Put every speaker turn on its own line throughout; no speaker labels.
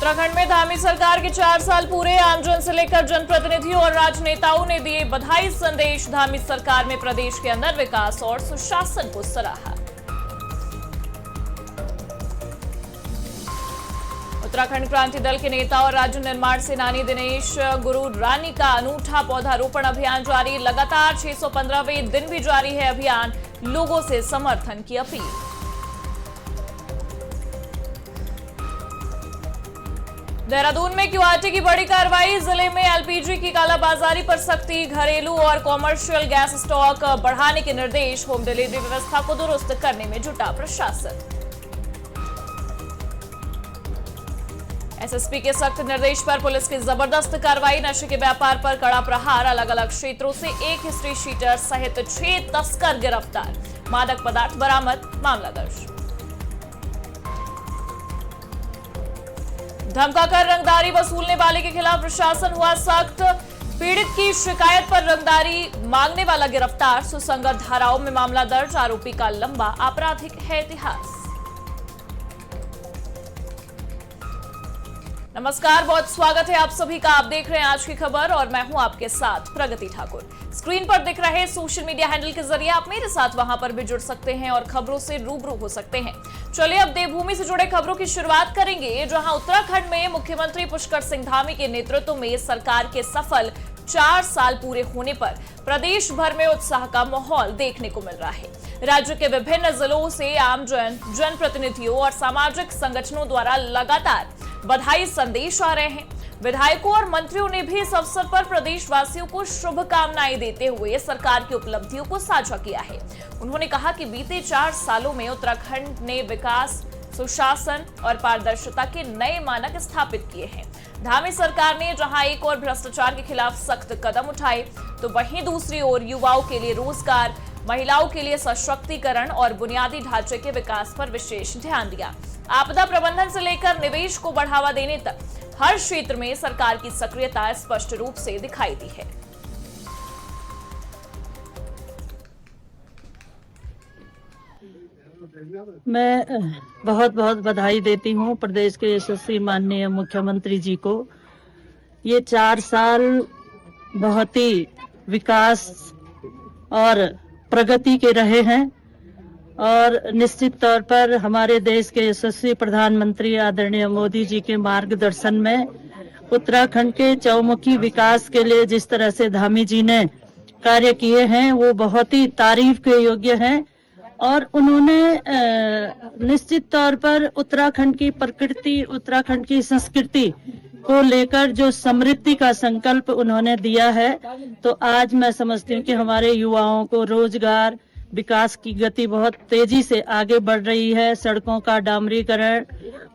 उत्तराखंड में धामी सरकार के 4 साल पूरे। आमजन से लेकर जनप्रतिनिधियों और राजनेताओं ने दिए बधाई संदेश। धामी सरकार में प्रदेश के अंदर विकास और सुशासन को सराहा। उत्तराखंड क्रांति दल के नेता और राज्य निर्माण सेनानी दिनेश गुरु रानी का अनूठा पौधारोपण अभियान जारी। लगातार 615वें दिन भी जारी है अभियान। लोगों से समर्थन की अपील। देहरादून में क्यूआरटी की बड़ी कार्रवाई। जिले में एलपीजी की कालाबाजारी पर सख्ती। घरेलू और कॉमर्शियल गैस स्टॉक बढ़ाने के निर्देश। होम डिलीवरी व्यवस्था को दुरुस्त करने में जुटा प्रशासन। एसएसपी के सख्त निर्देश पर पुलिस की जबरदस्त कार्रवाई। नशे के व्यापार पर कड़ा प्रहार। अलग अलग क्षेत्रों से एक हिस्ट्री शीटर सहित 6 तस्कर गिरफ्तार। मादक पदार्थ बरामद। मामला दर्ज। धमकाकर रंगदारी वसूलने वाले के खिलाफ प्रशासन हुआ सख्त। पीड़ित की शिकायत पर रंगदारी मांगने वाला गिरफ्तार। सुसंगत धाराओं में मामला दर्ज। आरोपी का लंबा आपराधिक है इतिहास। नमस्कार, बहुत स्वागत है आप सभी का। आप देख रहे हैं आज की खबर और मैं हूं आपके साथ प्रगति ठाकुर। स्क्रीन पर दिख रहे सोशल मीडिया हैंडल के जरिए आप मेरे साथ वहां पर भी जुड़ सकते हैं और खबरों से रूबरू हो सकते हैं। चलिए अब देवभूमि से जुड़े खबरों की शुरुआत करेंगे, जहां उत्तराखंड में मुख्यमंत्री पुष्कर सिंह धामी के नेतृत्व में सरकार के सफल 4 साल पूरे होने पर प्रदेश भर में उत्साह का माहौल देखने को मिल रहा है। राज्य के विभिन्न जिलों से आमजन, जनप्रतिनिधियों और सामाजिक संगठनों द्वारा लगातार बधाई संदेश आ रहे हैं। विधायकों और मंत्रियों ने भी इस अवसर पर प्रदेशवासियों को शुभकामनाएं देते हुए सरकार की उपलब्धियों को साझा किया है। उन्होंने कहा कि बीते 4 सालों में उत्तराखंड ने विकास, सुशासन और पारदर्शिता के नए मानक स्थापित किए हैं। धामी सरकार ने जहां एक ओर भ्रष्टाचार के खिलाफ सख्त कदम उठाए, तो वहीं दूसरी ओर युवाओं के लिए रोजगार, महिलाओं के लिए सशक्तिकरण और बुनियादी ढांचे के विकास पर विशेष ध्यान दिया। आपदा प्रबंधन से लेकर निवेश को बढ़ावा देने तक हर क्षेत्र में सरकार की सक्रियता स्पष्ट रूप से दिखाई दी है।
मैं बहुत बहुत बधाई देती हूँ प्रदेश के यशस्वी माननीय मुख्यमंत्री जी को। ये 4 साल बहुत ही विकास और प्रगति के रहे हैं और निश्चित तौर पर हमारे देश के यशस्वी प्रधानमंत्री आदरणीय मोदी जी के मार्गदर्शन में उत्तराखंड के चौमुखी विकास के लिए जिस तरह से धामी जी ने कार्य किए हैं वो बहुत ही तारीफ के योग्य हैं। और उन्होंने निश्चित तौर पर उत्तराखंड की प्रकृति, उत्तराखंड की संस्कृति को लेकर जो समृद्धि का संकल्प उन्होंने दिया है, तो आज मैं समझती हूँ कि हमारे युवाओं को रोजगार, विकास की गति बहुत तेजी से आगे बढ़ रही है। सड़कों का डामरीकरण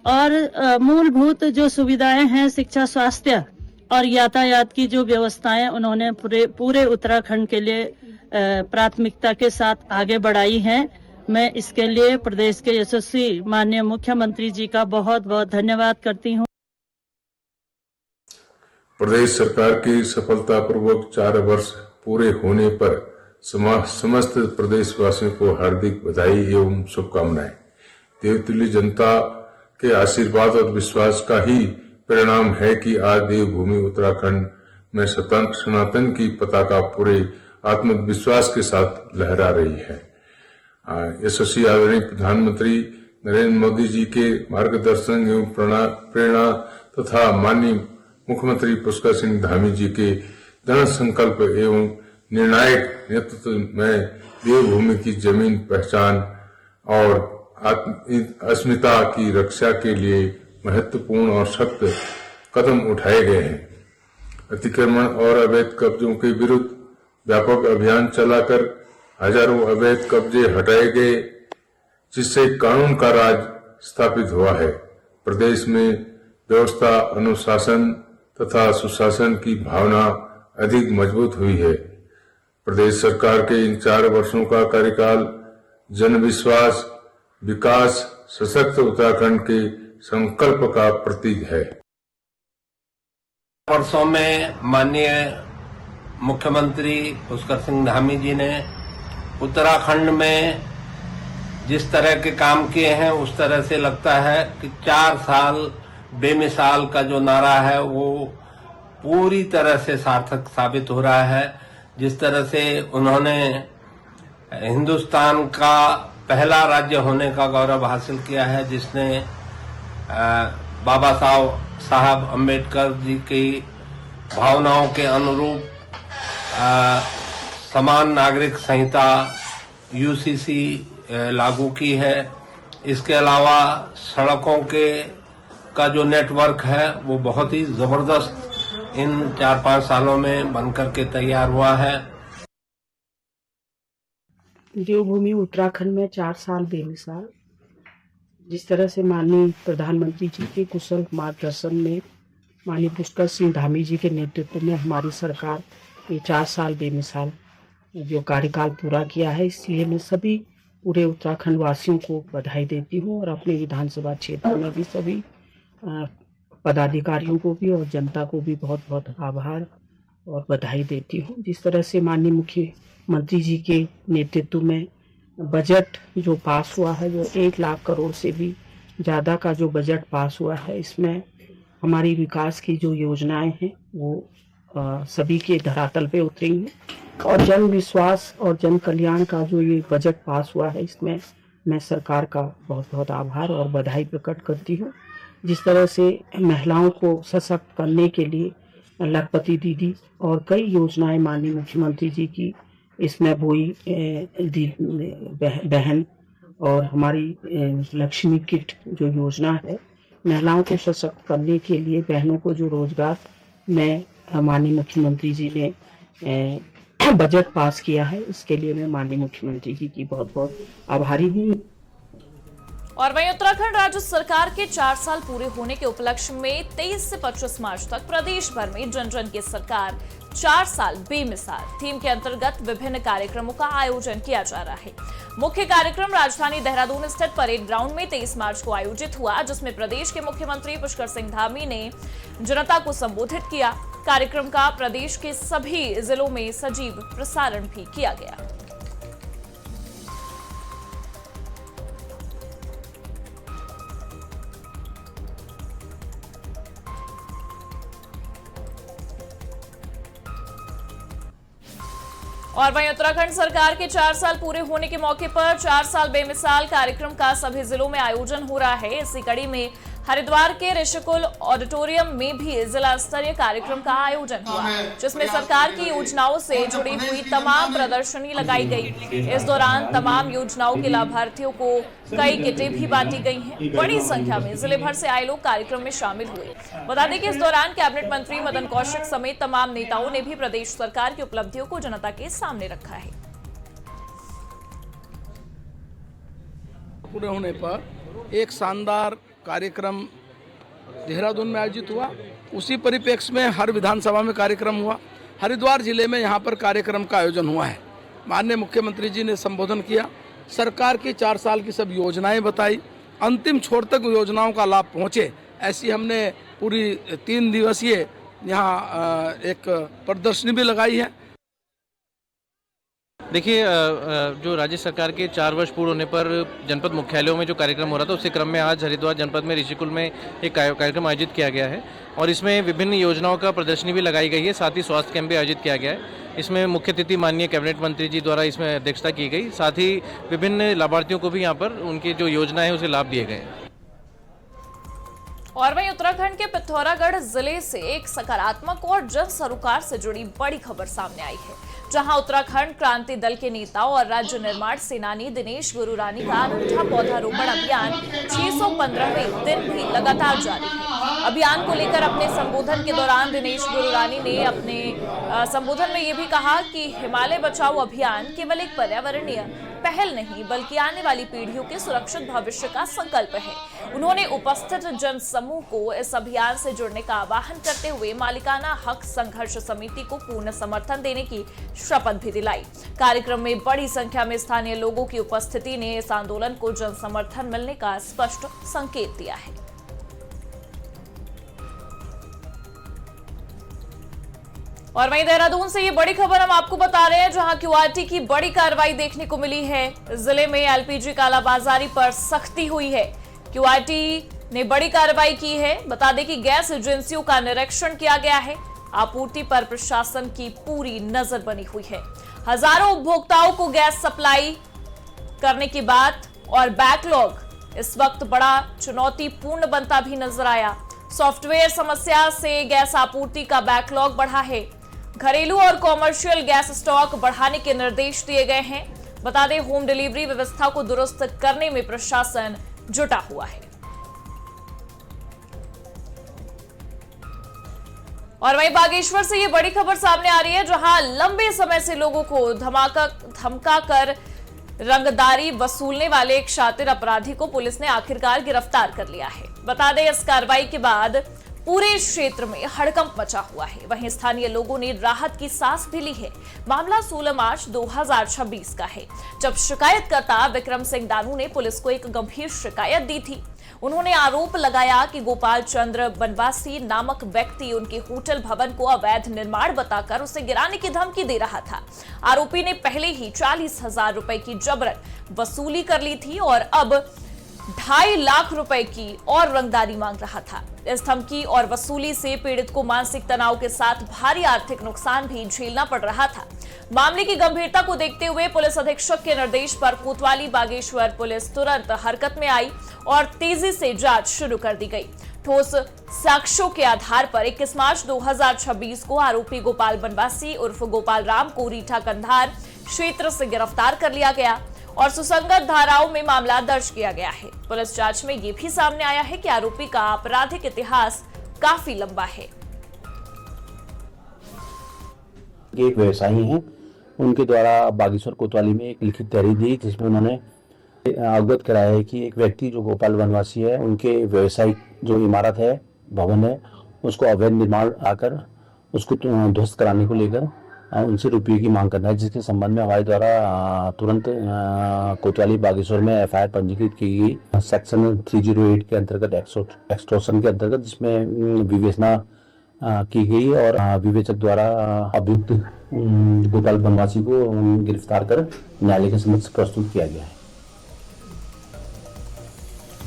और मूलभूत जो सुविधाएं हैं, शिक्षा, स्वास्थ्य और यातायात की जो व्यवस्थाएं उन्होंने पूरे उत्तराखंड के लिए प्राथमिकता के साथ आगे बढ़ाई हैं। मैं इसके लिए प्रदेश के यशस्वी माननीय मुख्यमंत्री जी का बहुत बहुत धन्यवाद करती हूँ।
प्रदेश सरकार की सफलतापूर्वक 4 वर्ष पूरे होने पर समस्त प्रदेशवासियों को हार्दिक बधाई एवं शुभकामनाएं। देवतुल्य जनता के आशीर्वाद और विश्वास का ही परिणाम है कि आज देवभूमि उत्तराखंड में सनातन की पताका पूरे आत्मविश्वास के साथ लहरा रही है। यशस्वी आदरणीय प्रधानमंत्री नरेंद्र मोदी जी के मार्गदर्शन एवं प्रेरणा तथा माननीय मुख्यमंत्री पुष्कर सिंह धामी जी के दृढ़ संकल्प एवं निर्णायक नेतृत्व में देवभूमि की जमीन पहचान और अस्मिता की रक्षा के लिए महत्वपूर्ण और सख्त कदम उठाए गए हैं। अतिक्रमण और अवैध कब्जों के विरुद्ध व्यापक अभियान चलाकर हजारों अवैध कब्जे हटाए गए, जिससे कानून का राज स्थापित हुआ है। प्रदेश में व्यवस्था, अनुशासन तथा सुशासन की भावना अधिक मजबूत हुई है। प्रदेश सरकार के इन 4 वर्षों का कार्यकाल जनविश्वास, विकास, सशक्त उत्तराखंड के संकल्प का प्रतीक है।
वर्षों में माननीय मुख्यमंत्री पुष्कर सिंह धामी जी ने उत्तराखंड में जिस तरह के काम किए हैं, उस तरह से लगता है कि 4 साल बेमिसाल का जो नारा है वो पूरी तरह से सार्थक साबित हो रहा है। जिस तरह से उन्होंने हिंदुस्तान का पहला राज्य होने का गौरव हासिल किया है, जिसने बाबा साहब अम्बेडकर जी की भावनाओं के अनुरूप समान नागरिक संहिता यूसीसी लागू की है। इसके अलावा सड़कों का जो नेटवर्क है वो बहुत ही जबरदस्त इन 4-5 सालों में बनकर के तैयार हुआ है।
देवभूमि उत्तराखंड में 4 साल बेमिसाल। जिस तरह से माननीय प्रधानमंत्री जी के कुशल मार्गदर्शन में माननीय पुष्कर सिंह धामी जी के नेतृत्व में हमारी सरकार ये 4 साल बेमिसाल जो कार्यकाल पूरा किया है, इसलिए मैं सभी पूरे उत्तराखंड वासियों को बधाई देती हूँ और अपने विधानसभा क्षेत्र में भी सभी पदाधिकारियों को भी और जनता को भी बहुत बहुत आभार और बधाई देती हूँ। जिस तरह से माननीय मुख्यमंत्री जी के नेतृत्व में बजट जो पास हुआ है, जो 1 लाख करोड़ से भी ज़्यादा का जो बजट पास हुआ है, इसमें हमारी विकास की जो योजनाएं हैं वो सभी के धरातल पे उतरी हैं और जन विश्वास और जन कल्याण का जो ये बजट पास हुआ है, इसमें मैं सरकार का बहुत बहुत आभार और बधाई प्रकट करती हूँ। जिस तरह से महिलाओं को सशक्त करने के लिए लखपति दीदी और कई योजनाएं माननीय मुख्यमंत्री जी की, इसमें बोई बहन और हमारी लक्ष्मी किट जो योजना है, महिलाओं को सशक्त करने के लिए, बहनों को जो रोजगार में माननीय मुख्यमंत्री जी ने बजट पास किया है, इसके लिए मैं माननीय मुख्यमंत्री जी की बहुत बहुत आभारी हूँ।
और वहीं उत्तराखंड राज्य सरकार के 4 साल पूरे होने के उपलक्ष्य में 23 से 25 मार्च तक प्रदेश भर में जन जन की सरकार 4 साल बेमिसाल थीम के अंतर्गत विभिन्न कार्यक्रमों का आयोजन किया जा रहा है। मुख्य कार्यक्रम राजधानी देहरादून स्थित परेड ग्राउंड में 23 मार्च को आयोजित हुआ, जिसमें प्रदेश के मुख्यमंत्री पुष्कर सिंह धामी ने जनता को संबोधित किया। कार्यक्रम का प्रदेश के सभी जिलों में सजीव प्रसारण भी किया गया। और वहीं उत्तराखंड सरकार के 4 साल पूरे होने के मौके पर 4 साल बेमिसाल कार्यक्रम का सभी जिलों में आयोजन हो रहा है। इसी कड़ी में हरिद्वार के ऋषिकुल ऑडिटोरियम में भी जिला स्तरीय कार्यक्रम का आयोजन हुआ, जिसमें सरकार की योजनाओं से जुड़ी हुई तमाम प्रदर्शनी लगाई गई। इस दौरान तमाम योजनाओं के लाभार्थियों को कई किटें भी बांटी गई हैं। बड़ी संख्या में जिले भर से आए लोग कार्यक्रम में शामिल हुए। बता दें कि इस दौरान कैबिनेट मंत्री मदन कौशिक समेत तमाम नेताओं ने भी प्रदेश सरकार की उपलब्धियों को जनता के सामने रखा है।
पूरे होने पर एक शानदार कार्यक्रम देहरादून में आयोजित हुआ। उसी परिप्रेक्ष्य में हर विधानसभा में कार्यक्रम हुआ। हरिद्वार जिले में यहाँ पर कार्यक्रम का आयोजन हुआ है। माननीय मुख्यमंत्री जी ने संबोधन किया, सरकार की 4 साल की सब योजनाएं बताई, अंतिम छोर तक योजनाओं का लाभ पहुँचे, ऐसी हमने पूरी 3 दिवसीय यहाँ एक प्रदर्शनी भी लगाई है।
देखिए, जो राज्य सरकार के 4 वर्ष पूर्ण होने पर जनपद मुख्यालयों में जो कार्यक्रम हो रहा था, उसी क्रम में आज हरिद्वार जनपद में ऋषिकुल में एक कार्यक्रम आयोजित किया गया है और इसमें विभिन्न योजनाओं का प्रदर्शनी भी लगाई गई है। साथ ही स्वास्थ्य कैंप भी आयोजित किया गया है। इसमें मुख्य अतिथि माननीय कैबिनेट मंत्री जी द्वारा इसमें अध्यक्षता की गई। साथ ही विभिन्न लाभार्थियों को भी यहाँ पर उनकी जो योजना है उसे लाभ दिए गए।
और वहीं उत्तराखंड के पिथौरागढ़ जिले से एक सकारात्मक और जन सरोकार से जुड़ी बड़ी खबर सामने आई है, जहां उत्तराखंड क्रांति दल के नेता और राज्य निर्माण सेनानी दिनेश गुरुरानी का अनूठा पौधारोपण अभियान 615वें दिन भी लगातार जारी है। अभियान को लेकर अपने संबोधन के दौरान दिनेश गुरुरानी ने अपने संबोधन में ये भी कहा कि हिमालय बचाओ अभियान केवल एक पर्यावरणीय पहल नहीं, बल्कि आने वाली पीढ़ियों के सुरक्षित भविष्य का संकल्प है। उन्होंने उपस्थित जन समूह को इस अभियान से जुड़ने का आह्वान करते हुए मालिकाना हक संघर्ष समिति को पूर्ण समर्थन देने की शपथ भी दिलाई। कार्यक्रम में बड़ी संख्या में स्थानीय लोगों की उपस्थिति ने इस आंदोलन को जन समर्थन मिलने का स्पष्ट संकेत दिया है। और वहीं देहरादून से ये बड़ी खबर हम आपको बता रहे हैं, जहां क्यूआरटी की बड़ी कार्रवाई देखने को मिली है। जिले में एलपीजी कालाबाजारी पर सख्ती हुई है। क्यूआरटी ने बड़ी कार्रवाई की है। बता दें कि गैस एजेंसियों का निरीक्षण किया गया है। आपूर्ति पर प्रशासन की पूरी नजर बनी हुई है। हजारों उपभोक्ताओं को गैस सप्लाई करने की बात और बैकलॉग इस वक्त बड़ा चुनौतीपूर्ण बनता भी नजर आया। सॉफ्टवेयर समस्या से गैस आपूर्ति का बैकलॉग बढ़ा है। घरेलू और कॉमर्शियल गैस स्टॉक बढ़ाने के निर्देश दिए गए हैं। बता दें, होम डिलीवरी व्यवस्था को दुरुस्त करने में प्रशासन जुटा हुआ है। और वहीं बागेश्वर से ये बड़ी खबर सामने आ रही है, जहां लंबे समय से लोगों को धमका कर रंगदारी वसूलने वाले एक शातिर अपराधी को पुलिस ने आखिरकार गिरफ्तार कर लिया है। बता दें, इस कार्रवाई के बाद पूरे क्षेत्र में हड़कंप मचा हुआ है। वहीं स्थानीय लोगों ने राहत की सांस भी ली है। मामला 16 मार्च 2026 का है, जब शिकायतकर्ता विक्रम सिंह दानू ने पुलिस को एक गंभीर शिकायत दी थी। उन्होंने आरोप लगाया कि गोपाल चंद्र बनवासी नामक व्यक्ति उनके होटल भवन को अवैध निर्माण बताकर उसे गिराने की धमकी दे रहा था। आरोपी ने पहले ही 40,000 रुपए की जबरन वसूली कर ली थी और अब 2.5 लाख रुपए की और रंगदारी मांग रहा था। इस धमकी और वसूली से पीड़ित को मानसिक तनाव के साथ भारी आर्थिक नुकसान भी झेलना पड़ रहा था। मामले की गंभीरता को देखते हुए पुलिस अधीक्षक के निर्देश पर कोतवाली बागेश्वर पुलिस तुरंत हरकत में आई और तेजी से जांच शुरू कर दी गई। ठोस साक्ष्यों के आधार पर 21 मार्च 2026 को आरोपी गोपाल बनवासी उर्फ गोपाल राम को रीठा कंधार क्षेत्र से गिरफ्तार कर लिया गया और सुसंगत धाराओं में मामला दर्ज किया गया है। पुलिस जांच में यह भी सामने आया है कि आरोपी का आपराधिक इतिहास काफी लंबा है।
एक व्यवसायी हैं, उनके द्वारा बागेश्वर कोतवाली में एक लिखित तहरीर दी, जिसमें उन्होंने अवगत कराया है कि एक व्यक्ति जो गोपाल बनवासी है, उनके व्यवसायिक जो इमारत है, भवन है, उसको अवैध निर्माण आकर उसको ध्वस्त कराने को लेकर उनसे रुपये की मांग करना है, जिसके संबंध में हमारे द्वारा तुरंत कोतवाली बागेश्वर में एफआईआर पंजीकृत की गई सेक्शन 308 के अंतर्गत एक्सटॉर्शन के अंतर्गत, जिसमें विवेचना की गई और विवेचक द्वारा अभियुक्त गोपाल बनवासी को गिरफ्तार कर न्यायालय के समक्ष प्रस्तुत किया गया है।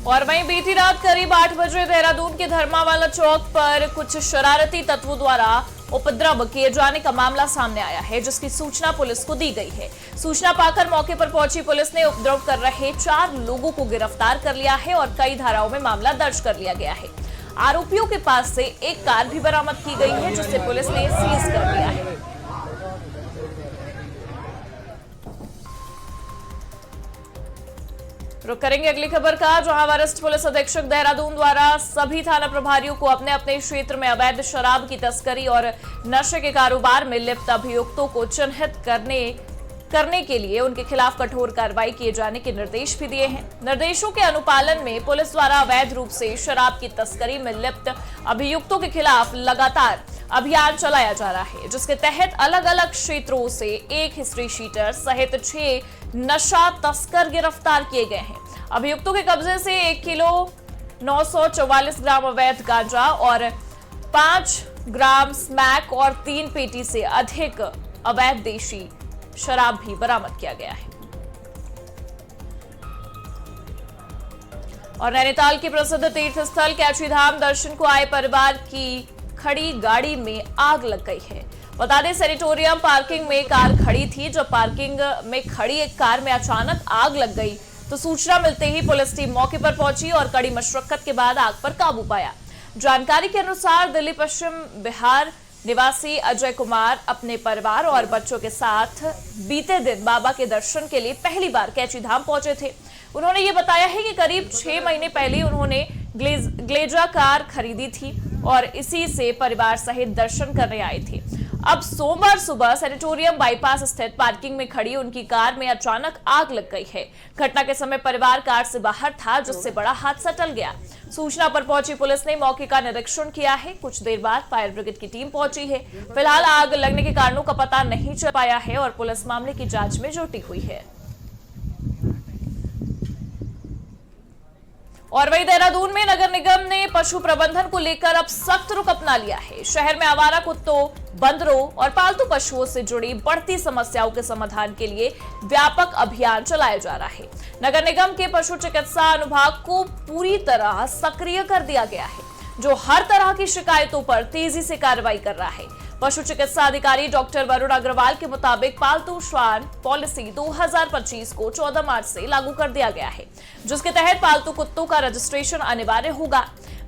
और वहीं बीती रात करीब 8 बजे देहरादून के धर्मावाला चौक पर कुछ शरारती तत्वों द्वारा उपद्रव किए जाने का मामला सामने आया है, जिसकी सूचना पुलिस को दी गई है। सूचना पाकर मौके पर पहुंची पुलिस ने उपद्रव कर रहे 4 लोगों को गिरफ्तार कर लिया है और कई धाराओं में मामला दर्ज कर लिया गया है। आरोपियों के पास से एक कार भी बरामद की गई है, जिसे पुलिस ने सीज कर लिया है। रुक करेंगे अगली खबर का, जहां वरिष्ठ पुलिस अधीक्षक देहरादून द्वारा सभी थाना प्रभारियों को अपने अपने क्षेत्र में अवैध शराब की तस्करी और नशे के कारोबार में लिप्त अभियुक्तों को चिन्हित करने के लिए उनके खिलाफ कठोर कार्रवाई किए जाने के निर्देश भी दिए हैं। निर्देशों के अनुपालन में पुलिस द्वारा अवैध रूप से शराब की तस्करी में लिप्त अभियुक्तों के खिलाफ लगातार अभियान चलाया जा रहा है, जिसके तहत अलग अलग क्षेत्रों से 1 हिस्ट्री शीटर सहित 6 नशा तस्कर गिरफ्तार किए गए हैं। अभियुक्तों के कब्जे से 1 किलो 944 ग्राम अवैध गांजा और 5 ग्राम स्मैक और 3 पेटी से अधिक अवैध देशी शराब भी बरामद किया गया है। और नैनीताल की प्रसिद्ध तीर्थ स्थल कैचीधाम दर्शन को आए परिवार की खड़ी गाड़ी में आग लग गई है। बता दें, सैनिटोरियम पार्किंग में कार खड़ी थी। जब पार्किंग में खड़ी एक कार में अचानक आग लग गई तो सूचना मिलते ही पुलिस टीम मौके पर पहुंची और कड़ी मशक्कत के बाद आग पर काबू पाया। जानकारी के अनुसार दिल्ली पश्चिम बिहार निवासी अजय कुमार अपने परिवार और बच्चों के साथ बीते दिन बाबा के दर्शन के लिए पहली बार कैचीधाम पहुंचे थे। उन्होंने ये बताया है कि करीब 6 महीने पहले उन्होंने ग्लेजा कार खरीदी थी और इसी से परिवार सहित दर्शन करने आए थे। अब सोमवार सुबह सैनिटोरियम बाईपास स्थित पार्किंग में खड़ी उनकी कार में अचानक आग लग गई है। घटना के समय परिवार कार से बाहर था, जिससे बड़ा हादसा टल गया। सूचना पर पहुंची पुलिस ने मौके का निरीक्षण किया है। कुछ देर बाद फायर ब्रिगेड की टीम पहुंची है। फिलहाल आग लगने के कारणों का पता नहीं चल पाया है और पुलिस मामले की जांच में जुटी हुई है। और वहीं देहरादून में नगर निगम ने पशु प्रबंधन को लेकर अब सख्त रुख अपना लिया है। शहर में आवारा कुत्तों, बंदरों और पालतू पशुओं से जुड़ी बढ़ती समस्याओं के समाधान के लिए व्यापक अभियान चलाया जा रहा है। नगर निगम के पशु चिकित्सा अनुभाग को पूरी तरह सक्रिय कर दिया गया है, जो हर तरह की शिकायतों पर तेजी से कार्रवाई कर रहा है। पशु चिकित्सा अधिकारी डॉक्टर वरुण अग्रवाल के मुताबिक पालतू श्वान पॉलिसी 2025 को 14 मार्च से लागू कर दिया गया है, जिसके तहत पालतू कुत्तों का रजिस्ट्रेशन अनिवार्य होगा।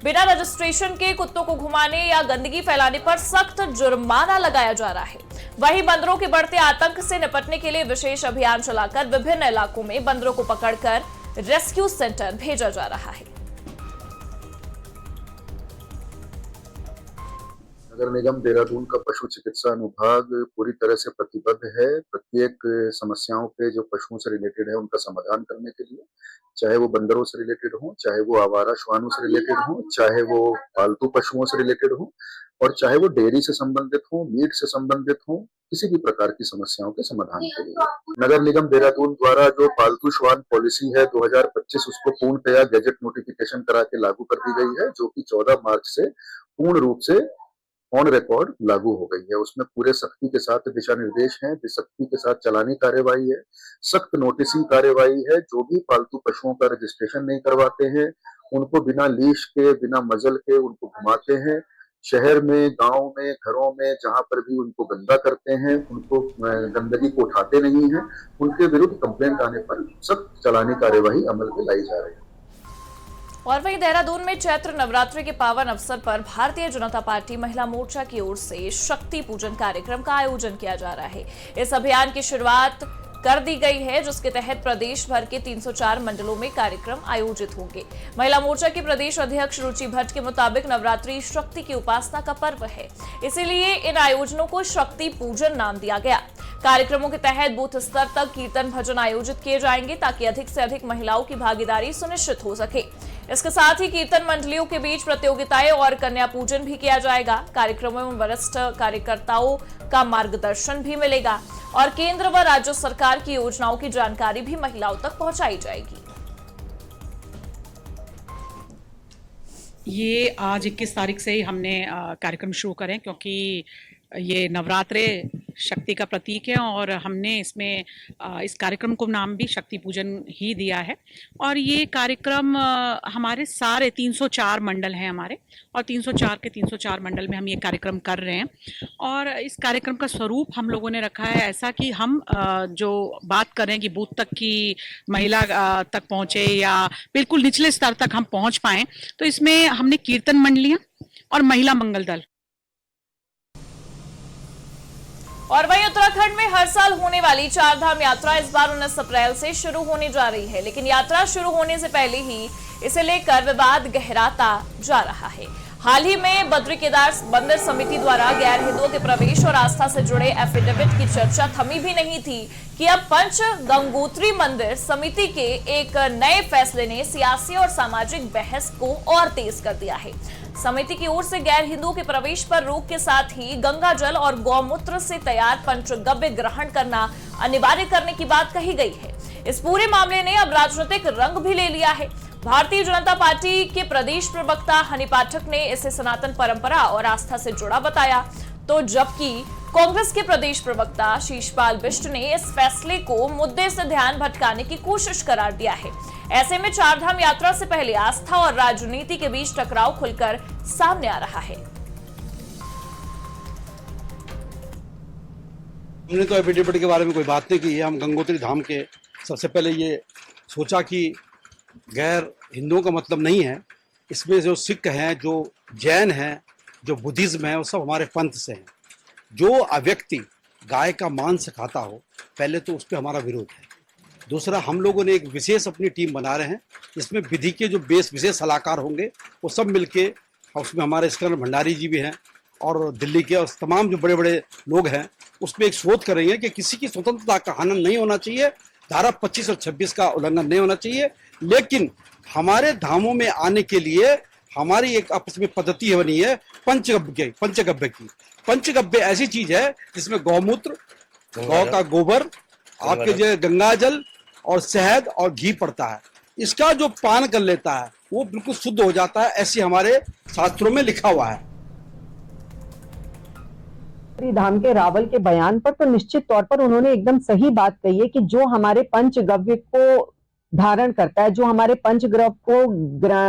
बिना रजिस्ट्रेशन के कुत्तों को घुमाने या गंदगी फैलाने पर सख्त जुर्माना लगाया जा रहा है। वहीं बंदरों के बढ़ते आतंक से निपटने के लिए विशेष अभियान चलाकर विभिन्न इलाकों में बंदरों को पकड़कर रेस्क्यू सेंटर भेजा जा रहा है।
नगर निगम देहरादून का पशु चिकित्सा अनुभाग पूरी तरह से प्रतिबद्ध है प्रत्येक समस्याओं पे जो पशुओं से रिलेटेड है उनका समाधान करने के लिए, चाहे वो बंदरों से रिलेटेड हो, चाहे वो आवारा श्वानों से रिलेटेड हो, चाहे वो पालतू पशुओं से रिलेटेड हो और चाहे वो डेयरी से संबंधित हो, मीट से संबंधित हो, किसी भी प्रकार की समस्याओं के समाधान के लिए नगर निगम देहरादून द्वारा जो पालतू श्वान पॉलिसी है 2025 उसको पूर्णतया गैजेट नोटिफिकेशन करा के लागू कर दी गई है, जो कि 14 मार्च से पूर्ण रूप से ऑन रिकॉर्ड लागू हो गई है। उसमें पूरे सख्ती के साथ दिशा निर्देश हैं, सख्ती के साथ चलानी कार्रवाई है, सख्त नोटिसिंग कार्रवाई है। जो भी पालतू पशुओं का रजिस्ट्रेशन नहीं करवाते हैं उनको बिना लीश के, बिना मजल के उनको घुमाते हैं, शहर में, गांव में, घरों में जहां पर भी उनको गंदा करते हैं, उनको गंदगी को उठाते नहीं हैं, उनके विरुद्ध कंप्लेंट आने पर सख्त चलानी कार्यवाही अमल में लाई जा रही है।
और वहीं देहरादून में चैत्र नवरात्रि के पावन अवसर पर भारतीय जनता पार्टी महिला मोर्चा की ओर से शक्ति पूजन कार्यक्रम का आयोजन किया जा रहा है। इस अभियान की शुरुआत कर दी गई है, जिसके तहत प्रदेश भर के 304 मंडलों में कार्यक्रम आयोजित होंगे। महिला मोर्चा की प्रदेश अध्यक्ष रुचि भट्ट के मुताबिक नवरात्रि शक्ति की उपासना का पर्व है, इसीलिए इन आयोजनों को शक्ति पूजन नाम दिया गया। कार्यक्रमों के तहत बूथ स्तर तक कीर्तन भजन आयोजित किए जाएंगे ताकि अधिक से अधिक महिलाओं की भागीदारी सुनिश्चित हो सके। इसके साथ ही कीर्तन मंडलियों के बीच प्रतियोगिताएं और कन्या पूजन भी किया जाएगा। कार्यक्रमों में वरिष्ठ कार्यकर्ताओं का मार्गदर्शन भी मिलेगा और केंद्र व राज्य सरकार की योजनाओं की जानकारी भी महिलाओं तक पहुंचाई जाएगी।
ये आज 21 तारीख से ही हमने कार्यक्रम शुरू करें, क्योंकि ये नवरात्रे शक्ति का प्रतीक है और हमने इसमें इस कार्यक्रम को नाम भी शक्ति पूजन ही दिया है। और ये कार्यक्रम हमारे सारे 304 मंडल हैं हमारे, और 304 के 304 मंडल में हम ये कार्यक्रम कर रहे हैं। और इस कार्यक्रम का स्वरूप हम लोगों ने रखा है ऐसा कि हम जो बात करें कि बूथ तक की महिला तक पहुँचे या बिल्कुल निचले स्तर तक हम पहुँच पाएँ, तो इसमें हमने कीर्तन मंडलियाँ और महिला मंगल दल।
और वहीं उत्तराखंड में हर साल होने वाली चारधाम यात्रा इस बार 19 अप्रैल से शुरू होने जा रही है, लेकिन यात्रा शुरू होने से पहले ही इसे लेकर विवाद गहराता जा रहा है। हाल ही में बद्री केदार मंदिर समिति द्वारा गैर हिंदुओं के प्रवेश और आस्था से जुड़े एफिडेविट की चर्चा थमी भी नहीं थी कि अब पंच गंगोत्री मंदिर समिति के एक नए फैसले ने सियासी और सामाजिक बहस को और तेज कर दिया है। समिति की ओर से गैर हिंदुओं के प्रवेश पर रोक के साथ ही गंगा जल और गौमूत्र से तैयार पंचगव्य ग्रहण करना अनिवार्य करने की बात कही गई है। इस पूरे मामले ने अब राजनीतिक रंग भी ले लिया है। भारतीय जनता पार्टी के प्रदेश प्रवक्ता हनी पाठक ने इसे सनातन परंपरा और आस्था से जुड़ा बताया, तो जबकि कांग्रेस के प्रदेश प्रवक्ता शीशपाल बिष्ट ने इस फैसले को मुद्दे से ध्यान भटकाने की कोशिश करार दिया है। ऐसे में चारधाम यात्रा से पहले आस्था और राजनीति के बीच टकराव खुलकर सामने आ रहा है।
हमने तो एफिडेविट के बारे में कोई बात नहीं की है। हम गंगोत्री धाम के सबसे पहले ये सोचा कि गैर हिंदुओं का मतलब नहीं है, इसमें जो सिख हैं, जो जैन हैं, जो बुद्धिज्म है, वो सब हमारे पंथ से हैं। जो व्यक्ति गाय का मांस खाता हो, पहले तो उस पर हमारा विरोध है। दूसरा, हम लोगों ने एक विशेष अपनी टीम बना रहे हैं, इसमें विधि के जो विशेष सलाहकार होंगे वो सब मिलके, उसमें हमारे स्कंदर भंडारी जी भी हैं और दिल्ली के और तमाम जो बड़े बड़े लोग हैं, उसमें एक शोध करेंगे कि किसी की स्वतंत्रता का हनन नहीं होना चाहिए, धारा 25 और 26 का उल्लंघन नहीं होना चाहिए। लेकिन हमारे धामों में आने के लिए हमारी एक आपस में पद्धति बनी है पंचगव्य की। पंचगव्य ऐसी चीज है जिसमें गौमूत्र, गौ का गोबर, आपके जो गंगा जल और शहद और घी पड़ता है। इसका जो पान कर लेता है वो बिल्कुल शुद्ध हो जाता है, ऐसी हमारे शास्त्रों में लिखा हुआ है।
धाम के रावल के बयान पर तो निश्चित तौर पर उन्होंने एकदम सही बात कही है कि जो हमारे पंचगव्य को धारण करता है, जो हमारे पंचग्रह को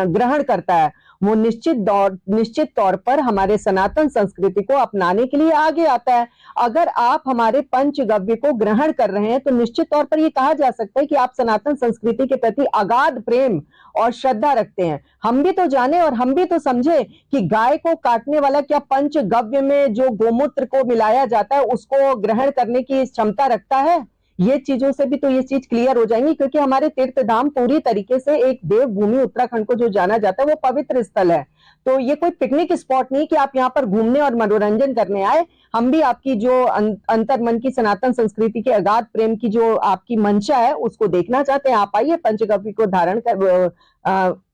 ग्रहण करता है, वो निश्चित तौर पर हमारे सनातन संस्कृति को अपनाने के लिए आगे आता है। अगर आप हमारे पंचगव्य को ग्रहण कर रहे हैं तो निश्चित तौर पर ये कहा जा सकता है कि आप सनातन संस्कृति के प्रति अगाध प्रेम और श्रद्धा रखते हैं। हम भी तो जाने और हम भी तो समझे कि गाय को काटने वाला क्या पंचगव्य में जो गोमूत्र को मिलाया जाता है उसको ग्रहण करने की क्षमता रखता है? ये चीजों से भी तो ये चीज क्लियर हो जाएंगी, क्योंकि हमारे तीर्थ धाम पूरी तरीके से एक देवभूमि उत्तराखंड को जो जाना जाता है वो पवित्र स्थल है। तो ये कोई पिकनिक स्पॉट नहीं कि आप यहाँ पर घूमने और मनोरंजन करने आए। हम भी आपकी जो अंतर्मन की सनातन संस्कृति के अगाध प्रेम की जो आपकी मंशा है उसको देखना चाहते हैं। आप आइए, पंचगव्य को धारण कर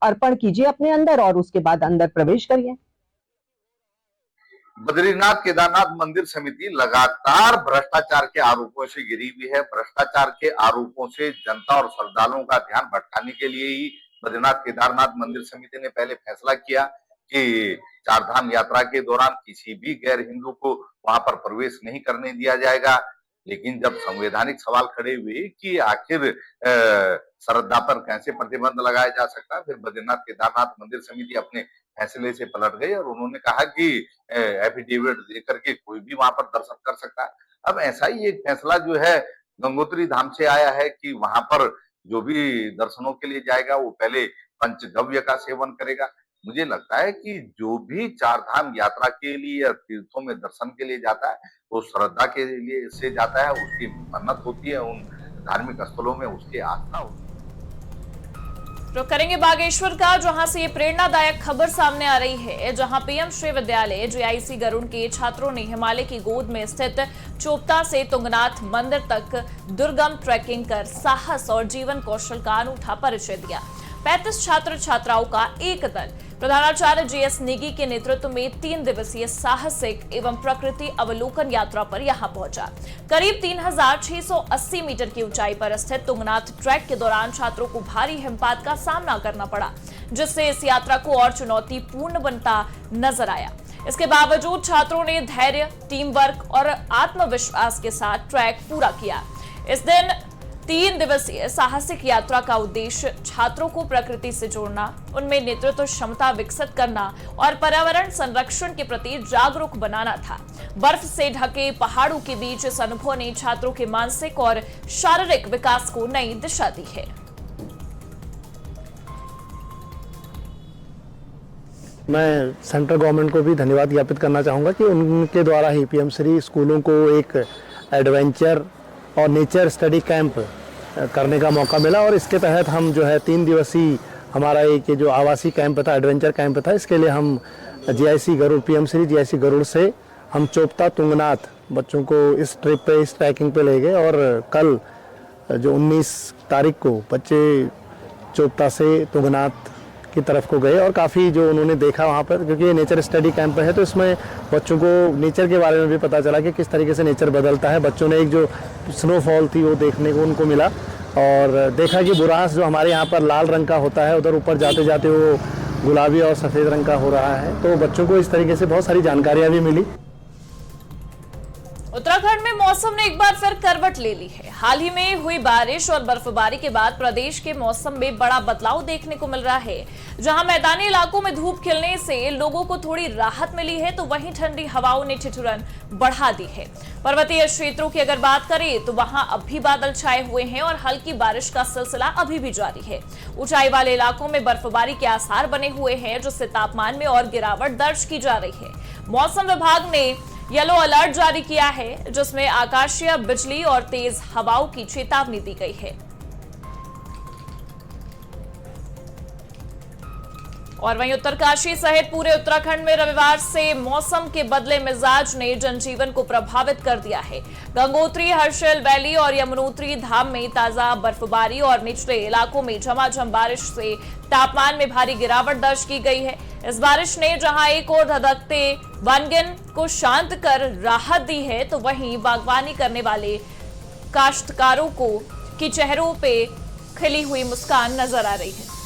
अर्पण कीजिए अपने अंदर और उसके बाद अंदर प्रवेश करिए।
बद्रीनाथ केदारनाथ मंदिर समिति लगातार भ्रष्टाचार के आरोपों से घिरी हुई है। भ्रष्टाचार के आरोपों से जनता और श्रद्धालुओं का ध्यान भटकाने के लिए ही बद्रीनाथ केदारनाथ मंदिर समिति ने पहले फैसला किया कि चारधाम यात्रा के दौरान किसी भी गैर हिंदू को वहां पर प्रवेश नहीं करने दिया जाएगा। लेकिन जब संवैधानिक सवाल खड़े हुए कि आखिर श्रद्धा पर कैसे प्रतिबंध लगाया जा सकता है, फिर बद्रीनाथ केदारनाथ मंदिर समिति अपने फैसले से पलट गई और उन्होंने कहा कि एफिडेविट देकर के कोई भी वहां पर दर्शन कर सकता है। अब ऐसा ही एक फैसला जो है गंगोत्री धाम से आया है कि वहां पर जो भी दर्शनों के लिए जाएगा वो पहले पंचगव्य का सेवन करेगा। मुझे लगता है कि जो भी चारधाम यात्रा के लिए या तीर्थों में दर्शन के लिए जाता है वो श्रद्धा के लिए से जाता है, उसकी मन्नत होती है, उन धार्मिक स्थलों में उसकी आस्था होती है।
रुक करेंगे बागेश्वर का, जहां से ये प्रेरणादायक खबर सामने आ रही है, जहां पीएम श्री विद्यालय जीआईसी गरुड़ के छात्रों ने हिमालय की गोद में स्थित चोपता से तुंगनाथ मंदिर तक दुर्गम ट्रैकिंग कर साहस और जीवन कौशल का अनूठा परिचय दिया। 35 छात्र छात्राओं का एक दल प्रधानाचार्य जीएस नेगी के नेतृत्व में 3 दिवसीय साहसिक एवं प्रकृति अवलोकन यात्रा पर यहां पहुंचा। करीब 3680 मीटर की ऊंचाई पर स्थित तुंगनाथ ट्रैक के दौरान छात्रों को भारी हिमपात का सामना करना पड़ा, जिससे इस यात्रा को और चुनौतीपूर्ण बनता नजर आया। इसके बावजूद छात्रों ने धैर्य, टीम वर्क और आत्मविश्वास के साथ ट्रैक पूरा किया। इस दिन 3 दिवसीय साहसिक यात्रा का उद्देश्य छात्रों को प्रकृति से जोड़ना, उनमें नेतृत्व क्षमता विकसित करना और पर्यावरण संरक्षण के प्रति जागरूक बनाना था। बर्फ से ढके पहाड़ों के बीच इस अनुभव ने छात्रों के मानसिक और शारीरिक विकास को नई दिशा दी है।
मैं सेंट्रल गवर्नमेंट को भी धन्यवाद ज्ञापित करना चाहूँगा कि उनके द्वारा ही पीएम श्री स्कूलों को एक एडवेंचर और नेचर स्टडी कैंप करने का मौका मिला और इसके तहत हम जो है 3 दिवसीय हमारा एक जो आवासीय कैंप था, एडवेंचर कैंप था, इसके लिए हम GIC Garur, PM Shri GIC Garur से हम चोपता तुंगनाथ बच्चों को इस ट्रिप पे, इस ट्रैकिंग पे ले गए और कल जो 19 तारीख को बच्चे चोपता से तुंगनाथ की तरफ को गए और काफ़ी जो उन्होंने देखा वहाँ पर, क्योंकि ये नेचर स्टडी कैंप है तो इसमें बच्चों को नेचर के बारे में भी पता चला कि किस तरीके से नेचर बदलता है। बच्चों ने एक जो स्नोफॉल थी वो देखने को उनको मिला और देखा कि बुरांस जो हमारे यहाँ पर लाल रंग का होता है उधर ऊपर जाते जाते वो गुलाबी और सफ़ेद रंग का हो रहा है। तो बच्चों को इस तरीके से बहुत सारी जानकारियाँ भी मिली।
उत्तराखंड में मौसम ने एक बार फिर करवट ले ली है। हाल ही में हुई बारिश और बर्फबारी के बाद प्रदेश के मौसम में बड़ा बदलाव देखने को मिल रहा है। जहां मैदानी इलाकों में धूप खिलने से लोगों को थोड़ी राहत मिली है, तो वहीं ठंडी हवाओं ने ठिठुरन बढ़ा दी है। पर्वतीय क्षेत्रों की अगर बात करें तो वहां अब भी बादल छाए हुए हैं और हल्की बारिश का सिलसिला अभी भी जारी है। ऊंचाई वाले इलाकों में बर्फबारी के आसार बने हुए हैं, जिससे तापमान में और गिरावट दर्ज की जा रही है। मौसम विभाग ने येलो अलर्ट जारी किया है, जिसमें आकाशीय बिजली और तेज हवाओं की चेतावनी दी गई है। और वहीं उत्तरकाशी सहित पूरे उत्तराखंड में रविवार से मौसम के बदले मिजाज ने जनजीवन को प्रभावित कर दिया है। गंगोत्री, हर्षिल वैली और यमुनोत्री धाम में ताजा बर्फबारी और निचले इलाकों में झमाझम बारिश से तापमान में भारी गिरावट दर्ज की गई है। इस बारिश ने जहां एक ओर धधकते वनगन को शांत कर राहत दी है, तो वहीं बागवानी करने वाले काश्तकारों की चेहरों पे खिली हुई मुस्कान नजर आ रही है।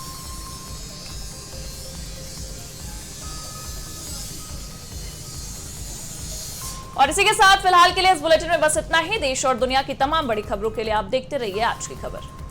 और इसी के साथ फिलहाल के लिए इस बुलेटिन में बस इतना ही। देश और दुनिया की तमाम बड़ी खबरों के लिए आप देखते रहिए आज की खबर।